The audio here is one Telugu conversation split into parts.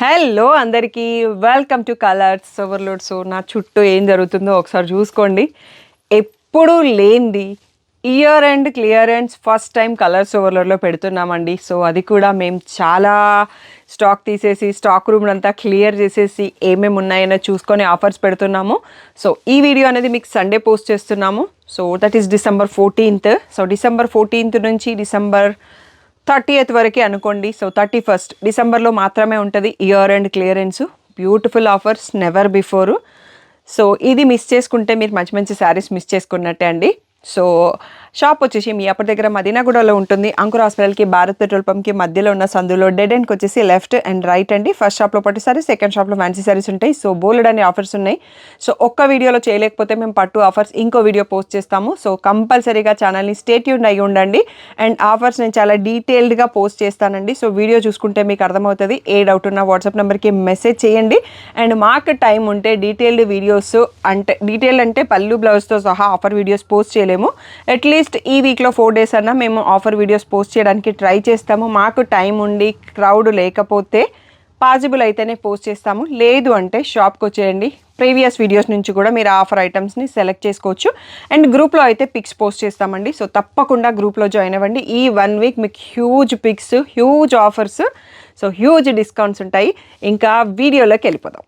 హలో అందరికీ welcome to colors overload. So నా చుట్టూ ఏం జరుగుతుందో ఒకసారి చూసుకోండి. ఎప్పుడు లేనిది year end clearance first time colors ఓవర్లోడ్లో పెడుతున్నామండి. సో అది కూడా మేము చాలా స్టాక్ తీసేసి స్టాక్ రూమ్ అంతా క్లియర్ చేసేసి ఏమేమి ఉన్నాయో చూసుకొని ఆఫర్స్ పెడుతున్నాము. సో ఈ వీడియో అనేది మీకు సండే పోస్ట్ చేస్తున్నాము. So that is December 14th. So December 14th నుంచి December 30th వరకు అనుకోండి. సో 31st డిసెంబర్లో మాత్రమే ఉంటుంది year and clearance. Beautiful offers never before. So ఇది మిస్ చేసుకుంటే మీరు మంచి మంచి శారీస్ మిస్ చేసుకున్నట్టే అండి. సో షాప్ వచ్చేసి మీ అప్పటి దగ్గర మదీనాగూడలో ఉంటుంది. అంకుర్ హాస్పిటల్కి భారత్ పెట్రోల్ పంప్కి మధ్యలో ఉన్న సందులో డెడ్ ఎండ్కి వచ్చేసి లెఫ్ట్ అండ్ రైట్ అండి. ఫస్ట్ షాప్లో పట్టు సారీస్, సెకండ్ షాప్లో ఫ్యాన్సీ సారీస్ ఉంటాయి. సో బోల్డ్ అనే ఆఫర్స్ ఉన్నాయి. సో ఒక్క వీడియోలో చేయలేకపోతే మేము పట్టు ఆఫర్స్ ఇంకో వీడియో పోస్ట్ చేస్తాము. సో కంపల్సరీగా ఛానల్ని స్టే ట్యూన్ అయ్యి ఉండండి. అండ్ ఆఫర్స్ నేను చాలా డీటెయిల్డ్గా పోస్ట్ చేస్తానండి. సో వీడియో చూసుకుంటే మీకు అర్థమవుతుంది. ఏ డౌట్ ఉన్నా వాట్సాప్ నెంబర్కి మెసేజ్ చేయండి. అండ్ మాకు టైం ఉంటే డీటెయిల్డ్ వీడియోస్ అంటే పళ్ళు బ్లౌజ్తో సహా ఆఫర్ వీడియోస్ పోస్ట్ చేయలేము. అట్లీస్ట్ ఈ వీక్లో 4 days అన్నా మేము ఆఫర్ వీడియోస్ పోస్ట్ చేయడానికి ట్రై చేస్తాము. మాకు టైం ఉండి క్రౌడ్ లేకపోతే పాసిబుల్ అయితేనే పోస్ట్ చేస్తాము. లేదు అంటే షాప్కి వచ్చేయండి. ప్రీవియస్ వీడియోస్ నుంచి కూడా మీరు ఆఫర్ ఐటమ్స్ని సెలెక్ట్ చేసుకోవచ్చు. అండ్ గ్రూప్లో అయితే పిక్స్ పోస్ట్ చేస్తామండి. సో తప్పకుండా గ్రూప్లో జాయిన్ అవ్వండి. ఈ 1 week మీకు huge picks, huge offers, so huge discounts ఉంటాయి. ఇంకా వీడియోలోకి వెళ్ళిపోదాం.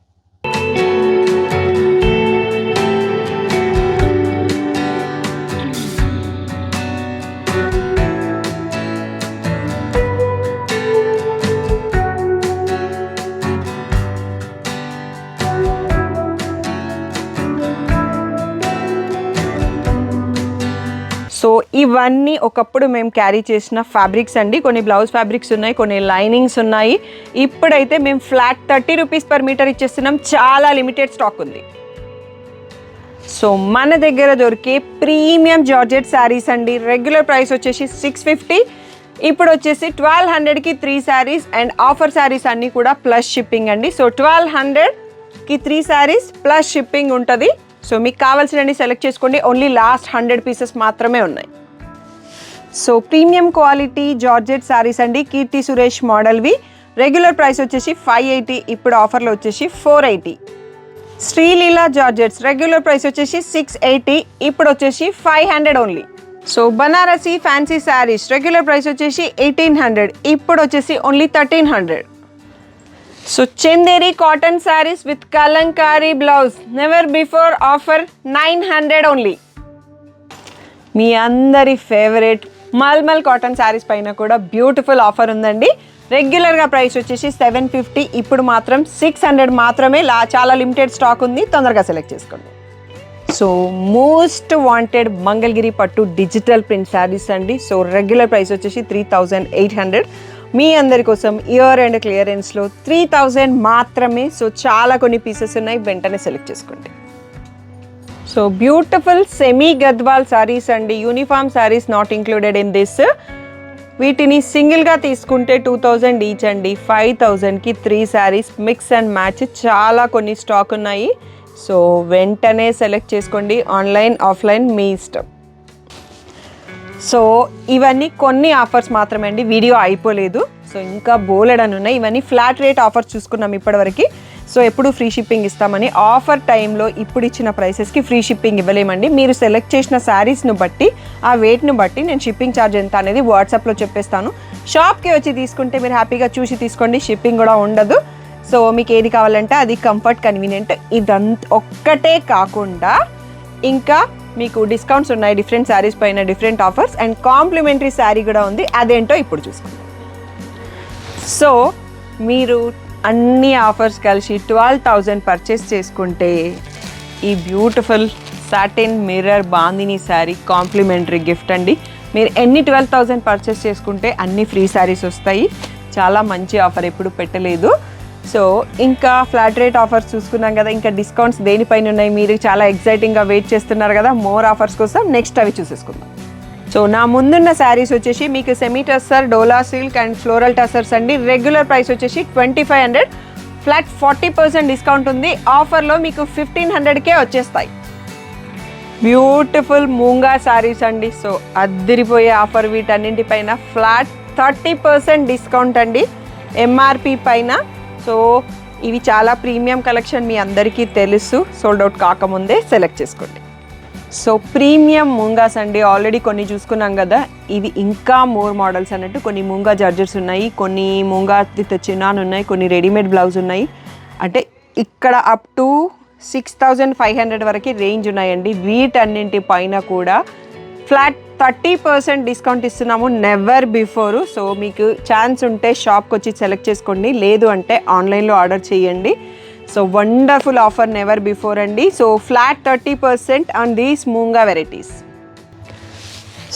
సో ఇవన్నీ ఒకప్పుడు మేము క్యారీ చేసిన ఫ్యాబ్రిక్స్ అండి. కొన్ని బ్లౌజ్ ఫ్యాబ్రిక్స్ ఉన్నాయి, కొన్ని లైనింగ్స్ ఉన్నాయి. ఇప్పుడైతే మేము ఫ్లాట్ 30 rupees per meter ఇచ్చేస్తున్నాం. చాలా లిమిటెడ్ స్టాక్ ఉంది. సో మన దగ్గర దొరికే ప్రీమియం జార్జెట్ శారీస్ అండి. రెగ్యులర్ ప్రైస్ వచ్చేసి 650, ఇప్పుడు వచ్చేసి 1200కి 3 sarees అండ్ ఆఫర్ శారీస్ అన్నీ కూడా ప్లస్ షిప్పింగ్ అండి. సో 1200కి 3 sarees ప్లస్ షిప్పింగ్ ఉంటుంది. సో మీకు కావాల్సినవి సెలెక్ట్ చేసుకోండి. ఓన్లీ లాస్ట్ 100 pieces మాత్రమే ఉన్నాయి. So premium quality georgette saris అండి. కీర్తి సురేష్ మోడల్వి. రెగ్యులర్ ప్రైస్ వచ్చేసి 580, ఇప్పుడు ఆఫర్లో వచ్చేసి 480. శ్రీలీలా జార్జెట్స్ రెగ్యులర్ ప్రైస్ వచ్చేసి 680, ఇప్పుడు వచ్చేసి 500 only. So Banarasi fancy sarees regular price వచ్చేసి 1800, ఇప్పుడు వచ్చేసి only 1300. So Chanderi cotton sarees with Kalamkari blouse never before offer 900 only. మీ అందరి ఫేవరెట్ మల్మల్ కాటన్ శారీస్ పైన కూడా బ్యూటిఫుల్ ఆఫర్ ఉందండి. రెగ్యులర్గా ప్రైస్ వచ్చేసి 750, ఇప్పుడు మాత్రం 600 మాత్రమే. చాలా లిమిటెడ్ స్టాక్ ఉంది, తొందరగా సెలెక్ట్ చేసుకోండి. సో మోస్ట్ వాంటెడ్ మంగళగిరి పట్టు డిజిటల్ ప్రింట్ శారీస్ అండి. సో రెగ్యులర్ ప్రైస్ వచ్చేసి 3800, మీ అందరి కోసం ఇయర్ అండ్ క్లియరెన్స్లో 3000 మాత్రమే. సో చాలా కొన్ని పీసెస్ ఉన్నాయి, వెంటనే సెలెక్ట్ చేసుకోండి. So beautiful semi Gadwal sarees అండి. Uniform sarees not included in this. వీటిని సింగిల్గా తీసుకుంటే 2000 ఈచ్ అండి. 5000కి 3 sarees మిక్స్ అండ్ మ్యాచ్. చాలా కొన్ని స్టాక్ ఉన్నాయి. సో వెంటనే సెలెక్ట్ చేసుకోండి. ఆన్లైన్ ఆఫ్లైన్ మీ ఇష్టం. సో ఇవన్నీ కొన్ని ఆఫర్స్ మాత్రమే అండి, వీడియో అయిపోలేదు. సో ఇంకా బోలెడని ఉన్నాయి. ఇవన్నీ ఫ్లాట్ రేట్ ఆఫర్స్ చూసుకున్నాం ఇప్పటివరకు. సో ఎప్పుడు ఫ్రీ షిప్పింగ్ ఇస్తామని ఆఫర్ టైంలో ఇప్పుడు ఇచ్చిన ప్రైసెస్కి ఫ్రీ షిప్పింగ్ ఇవ్వలేమండి. మీరు సెలెక్ట్ చేసిన శారీస్ను బట్టి, ఆ వెయిట్ను బట్టి నేను షిప్పింగ్ ఛార్జ్ ఎంత అనేది వాట్సాప్లో చెప్పేస్తాను. షాప్కి వచ్చి తీసుకుంటే మీరు హ్యాపీగా చూసి తీసుకోండి, షిప్పింగ్ కూడా ఉండదు. సో మీకు ఏది కావాలంటే అది కంఫర్ట్, కన్వీనియంట్. ఇదంతా ఒక్కటే కాకుండా ఇంకా మీకు డిస్కౌంట్స్ ఉన్నాయి డిఫరెంట్ శారీస్ పైన, different offers and complimentary sari కూడా ఉంది. అదేంటో ఇప్పుడు చూసుకుందాం. సో మీరు అన్ని ఆఫర్స్ కలిసి 12,000 పర్చేస్ చేసుకుంటే ఈ beautiful satin mirror bandhani sari complementary gift అండి. మీరు ఎన్ని 12,000 పర్చేస్ చేసుకుంటే అన్ని ఫ్రీ శారీస్ వస్తాయి. చాలా మంచి ఆఫర్, ఎప్పుడు పెట్టలేదు. సో ఇంకా ఫ్లాట్ రేట్ ఆఫర్స్ చూసుకున్నాం కదా, ఇంకా డిస్కౌంట్స్ దేనిపైన ఉన్నాయి, మీరు చాలా ఎక్సైటింగ్గా వెయిట్ చేస్తున్నారు కదా మోర్ ఆఫర్స్ కోసం. నెక్స్ట్ అవి చూసేసుకుందాం. సో నా ముందున్న శారీస్ వచ్చేసి మీకు semi tussar, dola silk and floral tussars అండి. రెగ్యులర్ ప్రైస్ వచ్చేసి 2500, ఫ్లాట్ 40% డిస్కౌంట్ ఉంది. ఆఫర్లో మీకు 1500కే వచ్చేస్తాయి. బ్యూటిఫుల్ మూంగా శారీస్ అండి. సో అద్దరిపోయే ఆఫర్ వీటన్నింటిపైన ఫ్లాట్ 30% డిస్కౌంట్ అండి. ఎంఆర్పి పైన సో ఇవి చాలా ప్రీమియం కలెక్షన్, మీ అందరికీ తెలుసు. సోల్డ్ అవుట్ కాకముందే సెలెక్ట్ చేసుకోండి. సో ప్రీమియం ముంగాస్ అండి, ఆల్రెడీ కొన్ని చూసుకున్నాం కదా. ఇవి ఇంకా మోర్ మోడల్స్ అన్నట్టు. కొన్ని ముంగా జార్జెట్స్ ఉన్నాయి, కొన్ని ముంగా విత్ చినాన్ ఉన్నాయి, కొన్ని రెడీమేడ్ బ్లౌజ్ ఉన్నాయి. అంటే ఇక్కడ అప్ టు 6500 వరకు రేంజ్ ఉన్నాయండి. వీటన్నింటి పైన కూడా ఫ్లాట్ 30% డిస్కౌంట్ ఇస్తున్నాము, నెవర్ బిఫోర్. సో మీకు ఛాన్స్ ఉంటే షాప్కి వచ్చి సెలెక్ట్ చేసుకోండి, లేదు అంటే ఆన్లైన్లో ఆర్డర్ చేయండి. So wonderful offer, never before అండి. So flat 30% on these Moonga varieties.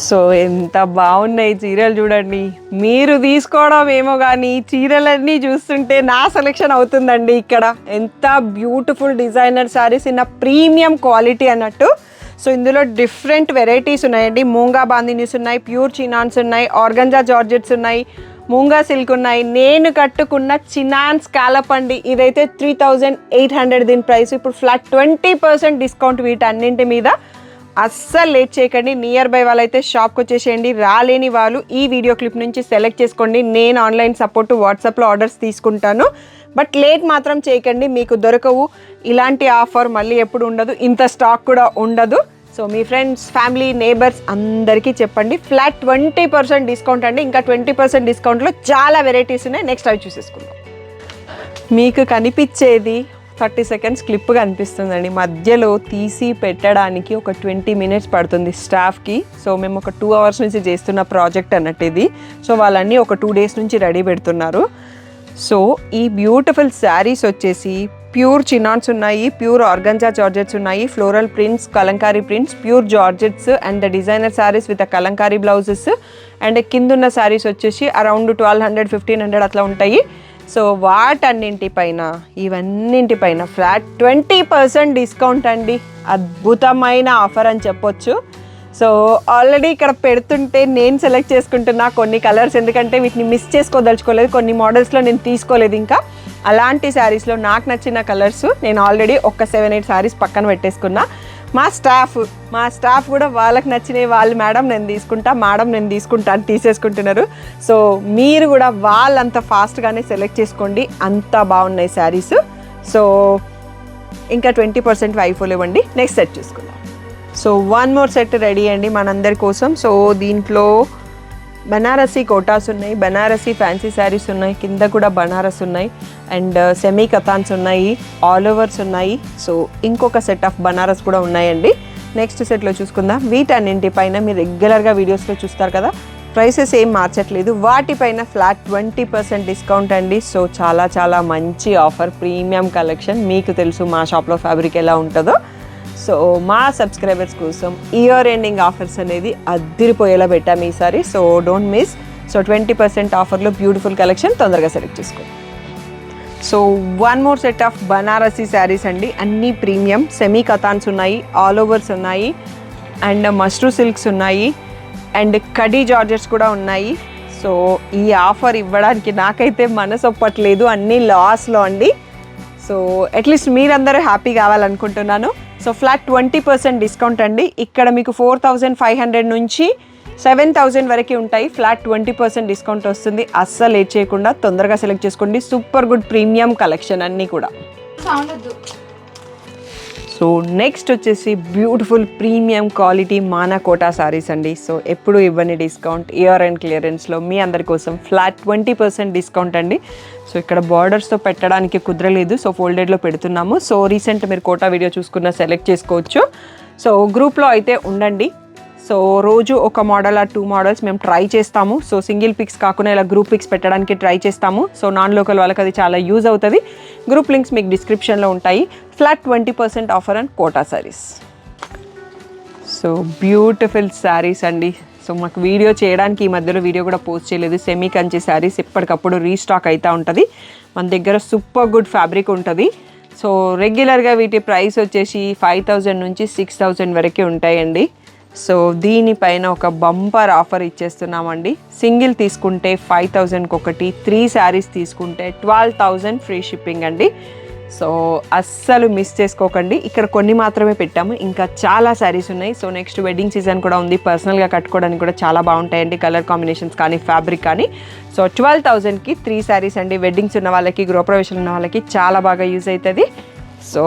So ఎంత బాగున్నాయి చీరలు చూడండి. మీరు తీసుకోవడం ఏమో కానీ చీరలన్నీ చూస్తుంటే నా సెలెక్షన్ అవుతుందండి. ఇక్కడ ఎంత beautiful designer saris in premium quality అన్నట్టు. సో ఇందులో డిఫరెంట్ వెరైటీస్ ఉన్నాయండి. మూంగా బాందినీస్ ఉన్నాయి, ప్యూర్ చినాన్స్ ఉన్నాయి, ఆర్గంజా జార్జెట్స్ ఉన్నాయి, మూంగా సిల్క్ ఉన్నాయి. నేను కట్టుకున్న చినాన్ స్కాలప్ అండి, ఇదైతే 3800. దీని ప్రైస్ ఇప్పుడు ఫ్లాట్ 20% డిస్కౌంట్ వీటన్నింటి మీద. అస్సలు లేట్ చేయకండి. నియర్ బై వాళ్ళైతే షాప్కి వచ్చేసేయండి. రాలేని వాళ్ళు ఈ వీడియో క్లిప్ నుంచి సెలెక్ట్ చేసుకోండి. నేను ఆన్లైన్ సపోర్ట్ వాట్సాప్లో ఆర్డర్స్ తీసుకుంటాను. బట్ లేట్ మాత్రం చేయకండి, మీకు దొరకవు. ఇలాంటి ఆఫర్ మళ్ళీ ఎప్పుడు ఉండదు, ఇంత స్టాక్ కూడా ఉండదు. సో మీ ఫ్రెండ్స్, ఫ్యామిలీ, నేబర్స్ అందరికీ చెప్పండి. ఫ్లాట్ 20% డిస్కౌంట్ అండి. ఇంకా 20% డిస్కౌంట్లో చాలా వెరైటీస్ ఉన్నాయి. నెక్స్ట్ అవి చూసేసుకుందాం. మీకు కనిపించేది 30 సెకండ్స్ క్లిప్ కనిపిస్తుందండి. మధ్యలో తీసి పెట్టడానికి ఒక 20 మినిట్స్ పడుతుంది స్టాఫ్కి. సో మేము ఒక 2 అవర్స్ నుంచి చేస్తున్న ప్రాజెక్ట్ అన్నట్టు ఇది. సో వాళ్ళన్నీ ఒక 2 డేస్ నుంచి రెడీ పెడుతున్నారు. సో ఈ బ్యూటిఫుల్ శారీస్ వచ్చేసి ప్యూర్ చినాన్స్ ఉన్నాయి, ప్యూర్ ఆర్గంజా జార్జెట్స్ ఉన్నాయి, floral prints, Kalamkari prints, pure georgettes and designer saris with Kalamkari blouses. And కిందున్న శారీస్ వచ్చేసి అరౌండ్ 1200-1500 అట్లా ఉంటాయి. సో వాటన్నింటిపైన, ఇవన్నింటిపైన ఫ్లాట్ 20% డిస్కౌంట్ అండి. అద్భుతమైన ఆఫర్ అని చెప్పొచ్చు. సో ఆల్రెడీ ఇక్కడ పెడుతుంటే నేను సెలెక్ట్ చేసుకుంటున్నా కొన్ని కలర్స్, ఎందుకంటే వీటిని మిస్ చేసుకోదలుచుకోలేదు. కొన్ని మోడల్స్లో నేను తీసుకోలేదు. ఇంకా అలాంటి శారీస్లో నాకు నచ్చిన కలర్స్ నేను ఆల్రెడీ ఒక 7-8 శారీస్ పక్కన పెట్టేసుకున్నా. మా స్టాఫ్ కూడా వాళ్ళకి నచ్చినవి వాళ్ళు మేడం నేను తీసుకుంటా అని తీసేసుకుంటున్నారు. సో మీరు కూడా వాళ్ళంత ఫాస్ట్గానే సెలెక్ట్ చేసుకోండి, అంత బాగున్నాయి శారీస్. సో ఇంకా 20% అయిపోలేవండి. నెక్స్ట్ సెట్ చూసుకుందాం. సో 1 మోర్ సెట్ రెడీ అండి మనందరి కోసం. సో దీంట్లో బనారసీ కోటాస్ ఉన్నాయి, బనారసీ ఫ్యాన్సీ శారీస్ ఉన్నాయి, కింద కూడా బనారస్ ఉన్నాయి, అండ్ సెమీ కథాన్స్ ఉన్నాయి, ఆల్ ఓవర్స్ ఉన్నాయి. సో ఇంకొక సెట్ ఆఫ్ బనారస్ కూడా ఉన్నాయండి. నెక్స్ట్ సెట్లో చూసుకుందాం. వీటన్నింటిపైన మీరు రెగ్యులర్గా వీడియోస్లో చూస్తారు కదా, ప్రైసెస్ ఏం మార్చట్లేదు. వాటిపైన ఫ్లాట్ 20% డిస్కౌంట్ అండి. సో చాలా చాలా మంచి ఆఫర్, ప్రీమియం కలెక్షన్. మీకు తెలుసు మా షాప్లో ఫ్యాబ్రిక్ ఎలా ఉంటుందో. సో మా సబ్స్క్రైబర్స్ కోసం ఇయర్ ఎండింగ్ ఆఫర్స్ అనేది అద్దిరిపోయేలా పెట్టాము ఈసారి. So don't miss. సో 20% ఆఫర్లో బ్యూటిఫుల్ కలెక్షన్ తొందరగా సెలెక్ట్ చేసుకోండి. So 1 more set of Banarasi saris అండి. అన్నీ ప్రీమియం, సెమీ కథాన్స్ ఉన్నాయి, ఆల్ ఓవర్స్ ఉన్నాయి, అండ్ మష్రూ సిల్క్స్ ఉన్నాయి, అండ్ కడీ జార్జెట్స్ కూడా ఉన్నాయి. సో ఈ ఆఫర్ ఇవ్వడానికి నాకైతే మనసు ఒప్పట్లేదు, అన్నీ లాస్లో అండి. సో అట్లీస్ట్ మీరందరూ హ్యాపీ కావాలనుకుంటున్నాను. సో ఫ్లాట్ 20% డిస్కౌంట్ అండి. ఇక్కడ మీకు 4500 నుంచి 7000 వరకు ఉంటాయి. ఫ్లాట్ 20% డిస్కౌంట్ వస్తుంది. అస్సలు లేట్ చేయకుండా తొందరగా సెలెక్ట్ చేసుకోండి. సూపర్ గుడ్ ప్రీమియం కలెక్షన్ అన్నీ కూడా. సో నెక్స్ట్ వచ్చేసి బ్యూటిఫుల్ ప్రీమియం క్వాలిటీ మానా కోటా సారీస్ అండి. సో ఎప్పుడు ఇవ్వని డిస్కౌంట్, ఇయర్ అండ్ క్లియరెన్స్లో మీ అందరి కోసం ఫ్లాట్ 20% డిస్కౌంట్ అండి. సో ఇక్కడ బార్డర్స్తో పెట్టడానికి కుదరలేదు, సో ఫోల్డెడ్లో పెడుతున్నాము. సో రీసెంట్ మీరు కోటా వీడియో చూసుకున్న సెలెక్ట్ చేసుకోవచ్చు. సో గ్రూప్లో అయితే ఉండండి. సో రోజు ఒక మోడల్ ఆ 2 మోడల్స్ మేము ట్రై చేస్తాము. సో సింగిల్ పిక్స్ కాకుండా ఇలా గ్రూప్ పిక్స్ పెట్టడానికి ట్రై చేస్తాము. సో నాన్ లోకల్ వాళ్ళకి అది చాలా యూజ్ అవుతుంది. గ్రూప్ లింక్స్ మీకు డిస్క్రిప్షన్లో ఉంటాయి. Flat 20% offer and Kota saris. So beautiful saris అండి. సో మాకు వీడియో చేయడానికి ఈ మధ్యలో వీడియో కూడా పోస్ట్ చేయలేదు. సెమీ కంచి శారీస్ ఎప్పటికప్పుడు రీస్టాక్ అవుతూ ఉంటుంది. మన దగ్గర సూపర్ గుడ్ ఫ్యాబ్రిక్ ఉంటుంది. సో రెగ్యులర్గా వీటి ప్రైస్ వచ్చేసి 5000 నుంచి 6000 వరకే ఉంటాయండి. సో దీనిపైన ఒక బంపర్ ఆఫర్ ఇచ్చేస్తున్నామండి. సింగిల్ తీసుకుంటే 5000కి ఒకటి, 3 శారీస్ తీసుకుంటే 12000 ఫ్రీ షిప్పింగ్ అండి. సో అస్సలు మిస్ చేసుకోకండి. ఇక్కడ కొన్ని మాత్రమే పెట్టాము, ఇంకా చాలా శారీస్ ఉన్నాయి. సో నెక్స్ట్ వెడ్డింగ్ సీజన్ కూడా ఉంది, పర్సనల్గా కట్టుకోవడానికి కూడా చాలా బాగుంటాయండి, కలర్ కాంబినేషన్స్ కానీ ఫ్యాబ్రిక్ కానీ. సో 12,000కి 3 శారీస్ అండి. వెడ్డింగ్స్ ఉన్న వాళ్ళకి, గృహప్రవేశాలు ఉన్న వాళ్ళకి చాలా బాగా యూజ్ అవుతుంది. సో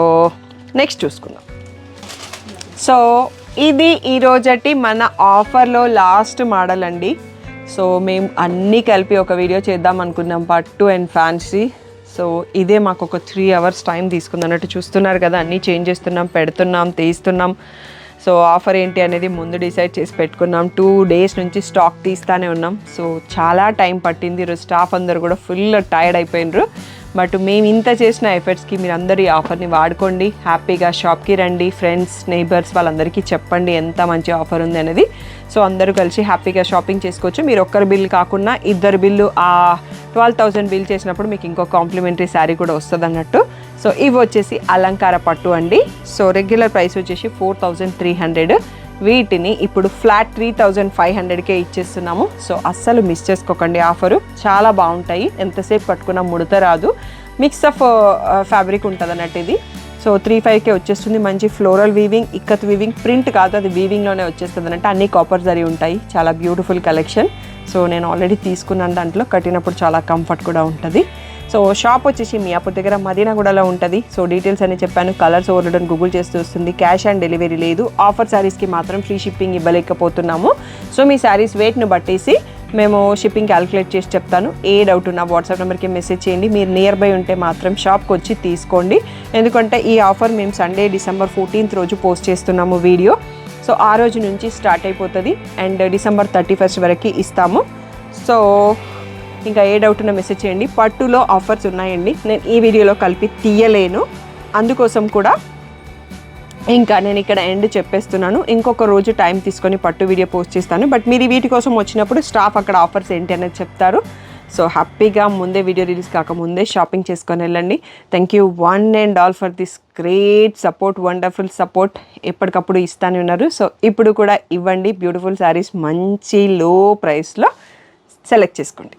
నెక్స్ట్ చూసుకుందాం. సో ఇది ఈరోజటి మన ఆఫర్లో లాస్ట్ మోడల్ అండి. సో మేము అన్నీ కలిపి ఒక వీడియో చేద్దాం అనుకున్నాం, పట్టు అండ్ ఫ్యాన్సీ. సో ఇదే మాకు ఒక 3 hours టైం తీసుకుంది అన్నట్టు. చూస్తున్నారు కదా, అన్నీ చేంజ్ చేస్తున్నాం, పెడుతున్నాం, తీస్తున్నాం. సో ఆఫర్ ఏంటి అనేది ముందు డిసైడ్ చేసి పెట్టుకున్నాం. 2 days నుంచి స్టాక్ తీస్తానే ఉన్నాం. సో చాలా టైం పట్టింది. ఈరోజు స్టాఫ్ అందరు కూడా ఫుల్ టైర్డ్ అయిపోయినారు. బట్ మేము ఇంత చేసిన ఎఫర్ట్స్కి మీరు అందరూ ఈ ఆఫర్ని వాడుకోండి. హ్యాపీగా షాప్కి రండి, ఫ్రెండ్స్, నైబర్స్ వాళ్ళందరికీ చెప్పండి ఎంత మంచి ఆఫర్ ఉంది అనేది. సో అందరూ కలిసి హ్యాపీగా షాపింగ్ చేసుకోవచ్చు. మీరు ఒక్కరి బిల్ కాకుండా ఇద్దరు బిల్లు, ఆ 12,000 బిల్ చేసినప్పుడు మీకు ఇంకో కాంప్లిమెంటరీ శారీ కూడా వస్తుంది అన్నట్టు. సో ఇవి వచ్చేసి అలంకార పట్టు అండి. సో రెగ్యులర్ ప్రైస్ వచ్చేసి 4,300. వీటిని ఇప్పుడు ఫ్లాట్ 3,500కే ఇచ్చేస్తున్నాము. సో అస్సలు మిస్ చేసుకోకండి ఆఫరు, చాలా బాగుంటాయి. ఎంతసేపు కట్టుకున్నా ముడత రాదు. మిక్స్ ఆఫ్ ఫ్యాబ్రిక్ ఉంటుంది అన్నట్టు ఇది. సో 3,500కే వచ్చేస్తుంది. మంచి floral weaving, ikat weaving, print కాదు అది వీవింగ్లోనే వచ్చేస్తుంది అన్నట్టు. అన్ని కాపర్ జరీ ఉంటాయి. చాలా బ్యూటిఫుల్ కలెక్షన్. సో నేను ఆల్రెడీ తీసుకున్నాను, దాంట్లో కట్టినప్పుడు చాలా కంఫర్ట్ కూడా ఉంటుంది. సో షాప్ వచ్చేసి మియాపూర్ దగ్గర మదీనాగూడలో ఉంటుంది. సో డీటెయిల్స్ అని చెప్పాను. కలర్స్ ఓవర్లోడ్ గూగుల్ చేస్తూ వస్తుంది. క్యాష్ ఆన్ డెలివరీ లేదు. ఆఫర్ శారీస్కి మాత్రం ఫ్రీ షిప్పింగ్ ఇవ్వలేకపోతున్నాము. సో మీ శారీస్ వెయిట్ను బట్టేసి మేము షిప్పింగ్ క్యాలిక్యులేట్ చేసి చెప్తాను. ఏ డౌట్ ఉన్నా వాట్సాప్ నెంబర్కి మెసేజ్ చేయండి. మీరు నియర్ బై ఉంటే మాత్రం షాప్కి వచ్చి తీసుకోండి. ఎందుకంటే ఈ ఆఫర్ మేము సండే December 14th రోజు పోస్ట్ చేస్తున్నాము వీడియో. సో ఆ రోజు నుంచి స్టార్ట్ అయిపోతుంది అండ్ December 31st వరకు ఇస్తాము. సో ఇంకా ఏ డౌట్ ఉన్నా మెసేజ్ చేయండి. పట్టులో ఆఫర్స్ ఉన్నాయండి, నేను ఈ వీడియోలో కలిపి తీయలేను, అందుకోసం కూడా ఇంకా నేను ఇక్కడ ఎండ్ చెప్పేస్తున్నాను. ఇంకొక రోజు టైం తీసుకొని పట్టు వీడియో పోస్ట్ చేస్తాను. బట్ మీరు వీటి కోసం వచ్చినప్పుడు స్టాఫ్ అక్కడ ఆఫర్స్ ఏంటి అనేది చెప్తారు. సో హ్యాపీగా ముందే వీడియో రిలీజ్ కాకముందే షాపింగ్ చేసుకొని వెళ్ళండి. Thank you one and all for this great support, wonderful support. ఎప్పటికప్పుడు ఇస్తానే ఉన్నారు. సో ఇప్పుడు కూడా ఇవ్వండి. బ్యూటిఫుల్ శారీస్ మంచి లో ప్రైస్లో సెలెక్ట్ చేసుకోండి.